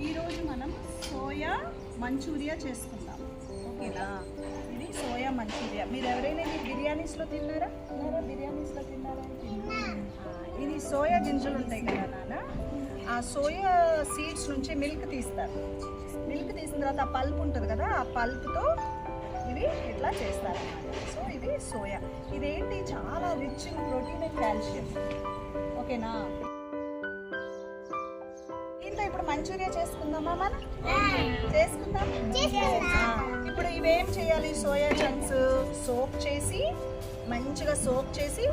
ఈరోజు మనం soya Manchuria చేసుకుందాం. ఓకేనా? ఇది సోయా మంచూరియా. మీరు ఎవరైనా ఇది బిర్యానీస్లో తిన్నారా? బిర్యానీస్లో తిన్నారా? ఇది సోయా గింజలు ఉంటాయి కదా నాన్న, ఆ సోయా సీడ్స్ నుంచి మిల్క్ తీస్తారు. మిల్క్ తీసిన తర్వాత ఆ పల్ప్ ఉంటుంది కదా, ఆ పల్ప్తో ఇవి ఇట్లా చేస్తారన్నమాట. సో ఇది సోయా. ఇదేంటి, చాలా rich in protein and calcium. ఓకేనా? దీంతో ఇప్పుడు మంచూరియా చేసుకుందామా మనం? చేసుకుందాం. ఇప్పుడు ఇవేం చేయాలి? సోయా చంక్స్ సోక్ చేసి, మంచిగా సోక్ చేసి,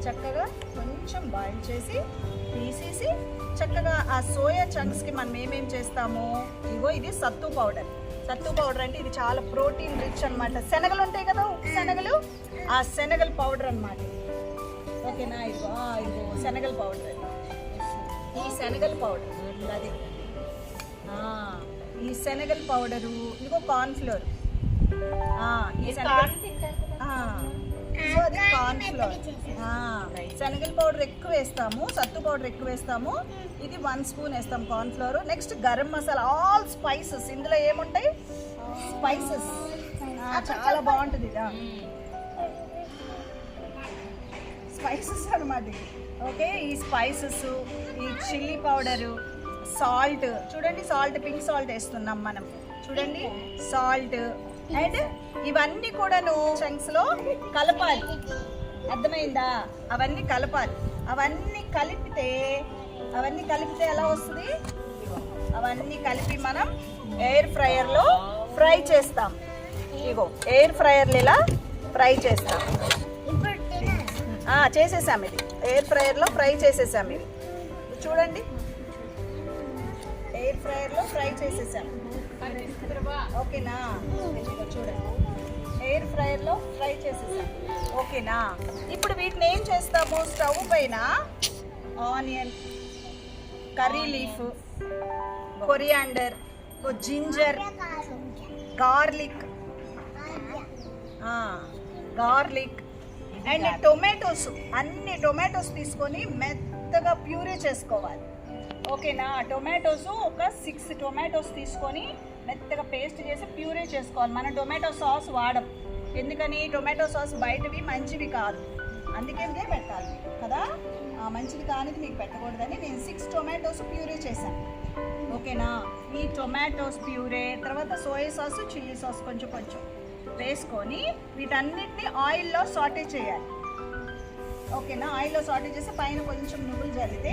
చక్కగా కొంచెం బాయిల్ చేసి తీసేసి, చక్కగా ఆ సోయా చంక్స్కి మనం ఏమేం చేస్తాము? ఇగో ఇది సత్తు పౌడర్. సత్తు పౌడర్ అంటే ఇది చాలా ప్రోటీన్ రిచ్ అనమాట. శనగలు ఉంటాయి కదా, శనగలు, ఆ శనగల పౌడర్ అనమాట. ఓకేనా? ఇగో శనగల పౌడర్. ఈ శనగల పౌడర్ అది, ఈ శనగల పౌడరు. ఇదిగో కార్న్ఫ్లోర్. ఈ అది కార్న్ఫ్లోర్. శనగల పౌడర్ ఎక్కువ వేస్తాము, సత్తు పౌడర్ ఎక్కువ వేస్తాము. ఇది 1 స్పూన్ వేస్తాం cornflour. Next garam masala, all spices. ఇందులో ఏముంటాయి? స్పైసెస్. చాలా బాగుంటుంది ఇది, స్పైసెస్ అనమాట. ఓకే, ఈ స్పైసెస్, ఈ చిల్లీ పౌడరు, సాల్ట్. చూడండి, సాల్ట్, పింక్ సాల్ట్ వేస్తున్నాం మనం. చూడండి, సాల్ట్. అండ్ ఇవన్నీ కూడాను చంక్స్లో కలపాలి. అర్థమైందా? అవన్నీ కలపాలి. అవన్నీ కలిపితే ఎలా వస్తుంది? అవన్నీ కలిపి మనం ఎయిర్ ఫ్రైయర్లో ఫ్రై చేస్తాం. ఇగో ఎయిర్ ఫ్రైయర్లో ఇలా ఫ్రై చేస్తాం. చేసేసాం. ఇది ఎయిర్ ఫ్రైయర్లో ఫ్రై చేసేసాం. ఇది చూడండి, ఎయిర్ ఫ్రైయర్లో ఫ్రై చేసేసాం. ఓకేనా? చూడండి, ఎయిర్ ఫ్రైయర్లో ఫ్రై చేసేసాం. ఓకేనా? ఇప్పుడు వీటిని ఏం చేస్తాము? స్టవ్ పైన onion, curry leaf, coriander, ginger, garlic and tomatoes. అన్ని టొమాటోస్ తీసుకొని మెత్తగా ప్యూరీ చేసుకోవాలి. ఓకేనా? టొమాటోస్ ఒక 6 టొమాటోస్ తీసుకొని మెత్తగా పేస్ట్ చేసి ప్యూరీ చేసుకోవాలి. మనం టొమాటో సాస్ వాడం. ఎందుకని? టొమాటో సాస్ బయటవి మంచివి కాదు, అందుకే పెట్టాలి కదా. మంచిది కానిది మీకు పెట్టకూడదని నేను 6 టొమాటోస్ ప్యూరీ చేశాను. ఓకేనా? ఈ టొమాటోస్ ప్యూరే తర్వాత సోయా సాస్, చిల్లీ సాస్ కొంచెం వేసుకొని వీటన్నిటిని ఆయిల్లో సాటే చేయాలి. ఓకేనా? ఆయిల్లో సాటే చేసి పైన కొంచెం నువ్వులు జల్లితే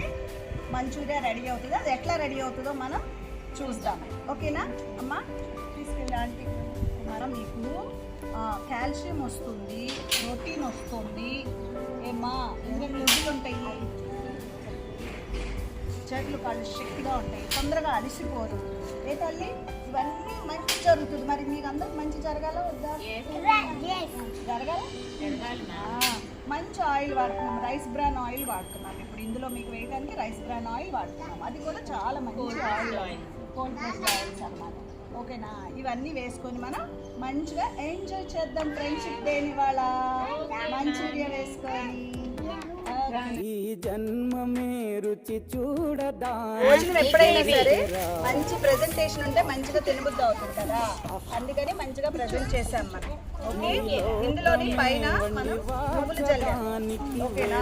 మంచూరియా రెడీ అవుతుంది. అది ఎట్లా రెడీ అవుతుందో మనం చూద్దాం. ఓకేనా అమ్మ? తీసుకెళ్ళి మనం మీకు కాల్షియం వస్తుంది, ప్రోటీన్ వస్తుంది. ఏమ్మా, ఇందులో నువ్వులు ఉంటాయి, చెట్లు కాళ్ళు శక్తిగా ఉంటాయి, తొందరగా అలసిపోరు. ఏ తల్లి, ఇవన్నీ మంచి జరుగుతుంది. మరి మీకు అందరికి మంచి జరగాల వద్దా? జరగాల. మంచి ఆయిల్ వాడుతున్నాం, రైస్ బ్రాన్ ఆయిల్ వాడుతున్నాం. ఇప్పుడు ఇందులో మీకు వేయడానికి రైస్ బ్రాన్ ఆయిల్ వాడుతున్నాం. అది కూడా చాలా మంచి ఆయిల్, కోల్డ్ ప్రెస్డ్ ఆయిల్స్ అన్నమాట. ఓకేనా? ఇవన్నీ వేసుకొని మనం మంచిగా ఎంజాయ్ చేద్దాం ఫ్రెండ్షిప్ డేని వాళ్ళ మంచూరియా వేసుకొని. ఈ జన్మమే రుచి చూడదా. భోజనం ఎప్పుడైనా సరే మంచి ప్రెజెంటేషన్ ఉంటే మంచిగా తినబుద్ధి అవుతుంది కదా, అందుకని మంచిగా ప్రెజెంట్ చేసాం మనం. ఓకే, ఇందులోని పైన మనం నువ్వులు చల్లాం. ఓకేనా?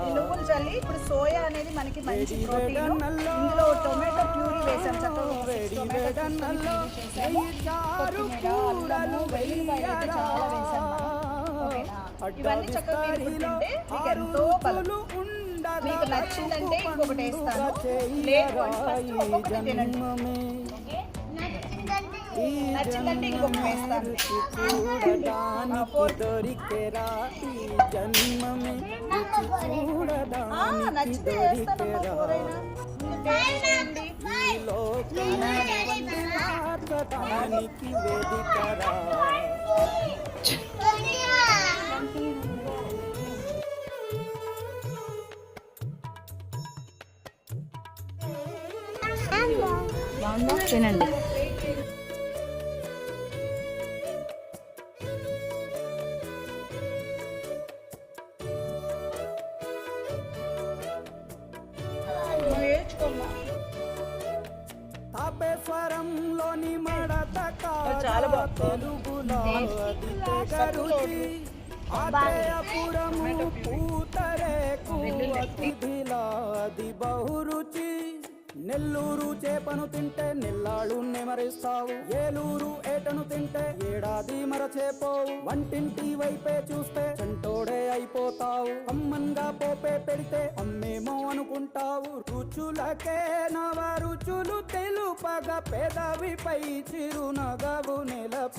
ఈ నువ్వులు చల్లి ఇప్పుడు సోయా అనేది మనకి మంచి ప్రోటీన్. ఇందులో టొమాటో ప్యూరీ వేసాం, చక్కగా అల్లము, వెల్లుల్లిపాయలు అయితే చాలా వేసాం మనం. ఓకేనా? ఇవన్నీ చక్కగా మీరు తింటే మీకు ఎంతో బలం. మీకు నచ్చిందంటే ఇంకొకటి వేస్తాను, లేదు ఫస్ట్ ఒక్కొక్కటి తినండి. నచ్చిందంటే ఇంకొకటి వేస్తాను. నచ్చితే వేస్తానమ్మా. కూరైనా తినండి. తీసుకోమ్మా. తాపేశ్వరంలోని మడత చాలా బాగుంది. తెలుగులో అది తెగరుచి ఆత్రేయపురము పూతరేకు అతిథిలా అది బహురుచి నెల్లూరు చేపను తింటే నెల్లాళ్ళు నెమరిస్తావు ఏలూరు ఏటను తింటే ఏడాది మరచేపోవు వంటింటి వైపే చూస్తే చంటోడే అయిపోతావు అమ్మంగా పోపే పెడితే అమ్మేమో అనుకుంటావు రుచులకే నవ రుచులు తెలుపగా పెదవిపై చిరునగవు నిలప